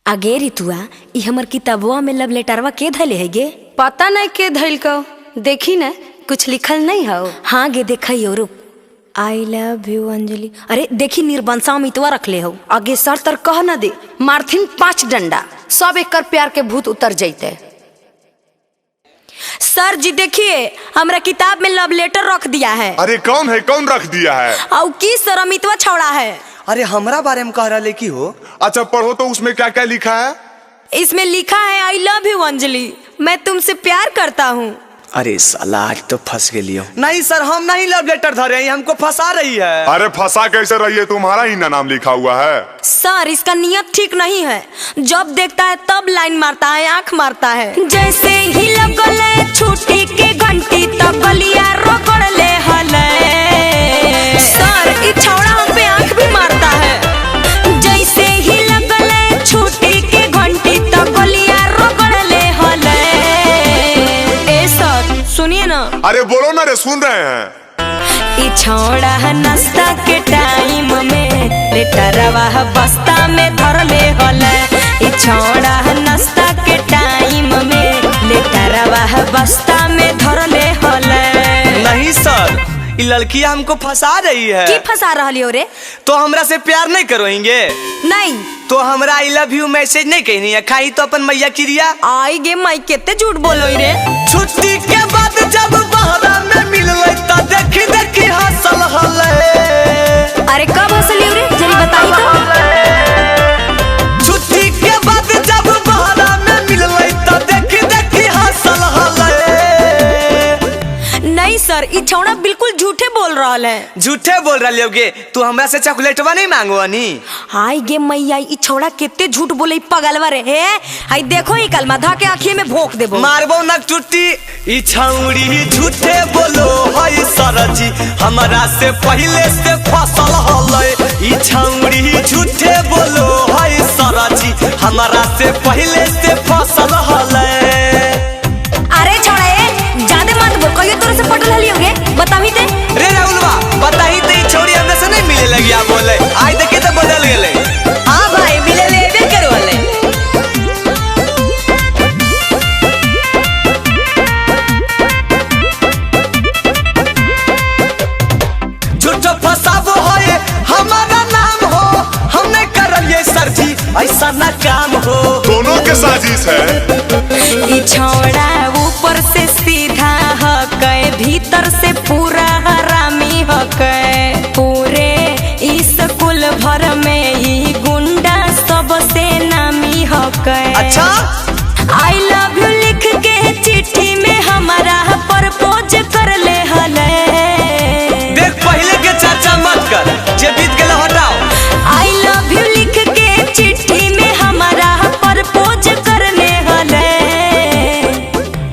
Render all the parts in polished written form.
आगे रितुआ ई हमर किताबवा में लव लेटरवा के धले है गे? पता नहीं के धैल को देखी न कुछ लिखल नहीं हो। हाँ गे देखियो रुक। I love you Anjali. अरे देखी निर्बंसा मितवा रखले हो। आगे सर तर कह न दे मारथिन 5 डंडा सब एक प्यार के भूत उतर जैते। सर जी देखिए हमरा किताब में लव लेटर रख दिया है। अरे कौन है, कौन रख दिया है? और की सर अमितवा छौड़ा है। अरे हमरा बारे में कह रहा की हो। अच्छा पढ़ो तो उसमें क्या क्या लिखा है? इसमें लिखा है आई लव यू अंजलि, मैं तुमसे प्यार करता हूँ। अरे साला आज तो फंस गई हो। नहीं सर हम नहीं लव लेटर धरे हैं, हमको फंसा रही है। अरे फंसा कैसे रही है, तुम्हारा ही ना नाम लिखा हुआ है। सर इसका नियत ठीक नहीं है, जब देखता है तब लाइन मारता है, आंख मारता है। जैसे ही लगले छुट्टी के घंटी तब गलिया रोकड़ ले हले। सर ये छौड़ा हम पे आंख भी मारता है। जैसे ही लगले छुट्टी के घंटी तब गलिया रोकड़ ले हले। ए सर सुनिए ना। अरे बोलो ना रे, सुन रहे हैं। ई छौड़ा नाश्ता के टाइम में लेटरवा बस्ता में धर ले हले। ई छौड़ा नाश्ता के टाइम में लेटरवा बस्ता में धर ले हले। नहीं सर ये लड़की हमको फंसा रही है। की फंसा रही हो रे? तो हमरा से प्यार नहीं करोगे? नहीं तो हमरा आई लव यू मैसेज नहीं कहनी है, खाई तो अपन मैया क्रिया। आई गे माई केते झूठ बोलो रे। छुट्टी के बाद जब बहरा में मिलले त देखी देखी हंसल हले। अरे कब हंसली रे जरी बताई तो। छुट्टी के बाद जब बहरा में मिलले त देखी देखी हंसल हले। नहीं सर ई छौड़ा बिल्कुल झूठे बोल रहा है। झूठे बोल रही होगे? तू हमरा से चॉकलेटवा नहीं मांगो नी। हाय गे मैया ई छौड़ा केते झूठ बोले पगलवा रे। हे हाय देखो ई कलमा धा के आँखिए में भोंक देबो। मारबो न टूटी। ई छौड़ी झूठे बोलो है सरजी, हमरा से पहले से फसल हले। ई छौड़ी झूठे बोलो है सरजी, हमरा से पहले से फसल हले। अरे छोड़ा ज्यादा मत बोल, कहियो तोरे से पटल हली होगे बतावी ते। रे राहुलवा बताही ते ई छौड़ी हमरे से नहीं मिले लगी आ बोले। आज देखे तो बदल गेले। हां भाई मिले लेबे करो वाले। झूठो फसाबो है हमारा नाम हो, हम नहीं करलिए सर जी ऐसा ना काम हो। दोनों के साजिश है। ई छौड़ा ऊपर से सीधा हकै, भीतर से पूरा हरामी हकै। पूरे इस कुल भर में ई गुंडा सबसे नामी हकै। अच्छा आई लव यू लिख के चिट्ठी में हमारा प्रपोज कर ले हले। देख पहले के चर्चा मत कर, जे बीत गेल हटाओ। आई लव यू लिख के चिट्ठी में हमारा प्रपोज करने हले।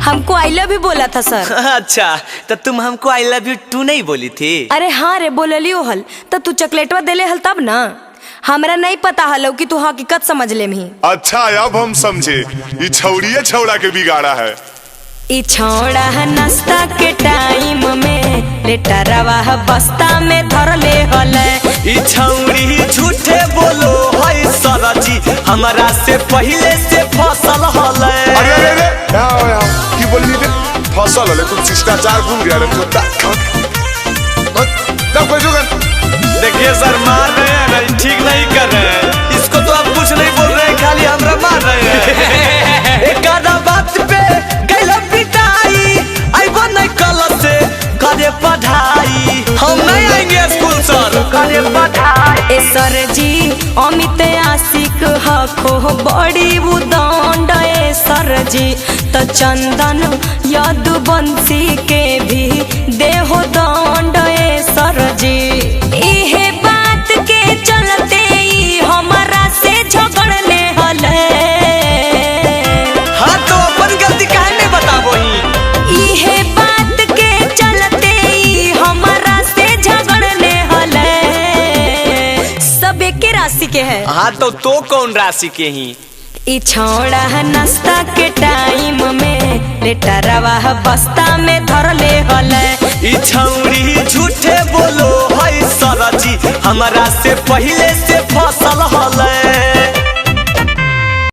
हमको आई लव यू बोला था सर। अच्छा तो तुम हमको आई लव यू टू नहीं बोली थी? अरे हाँ रे बोललियो हल तो तू चॉकलेटवा देले हल तब ना। हमरा नहीं पता हलो कि तू हकीकत समझ ले मी। अच्छा अब हम समझे, ये छौड़िए छौड़ा के बिगाड़ा है। ई छौड़ा नाश्ता के टाइम में लेटरवा बस्ता में धर ले हले। ई छौड़ी झूठे बोलो है सरजी, हमरा से पहले से फसल हले। अरे अरे अरे आओ की बोलनी रे? फसल हले कुछ शिष्टाचार भूल गया रे कुत्ता। ना कोई जुगाड़। देखिए सर मार रहे हैं ना, ठीक नहीं कर रहे हैं। इसको तो आप कुछ नहीं बोल रहे हैं, खाली हमरा मार रहे हैं। एक आधा बात पे गैला पिटाई, आइबो नहीं कल से करे पढ़ाई। हम नहीं आएंगे स्कूल सर करे पढ़ाई। ए सर जी अमित आशिक हको बड़ी उदंड। ए सर जी तो चंदन यदुवंशी के भी देहो दंड। ए सर जी इहे बात के चलते ही हमारा से झगड़ने हले। हाँ तो अपन गलती काहे नहीं बताबो ही? इहे बात के चलते ही हमारा से झगड़ने हले। सब एक के राशि के है। हाँ तो कौन राशि के ही? ई छौड़ा नाश्ता के टाइम में लेटरवा बस्ता में धर ले हले। ई छौड़ी झूठे बोलो है सरजी, हमरा से पहले से फसल हले।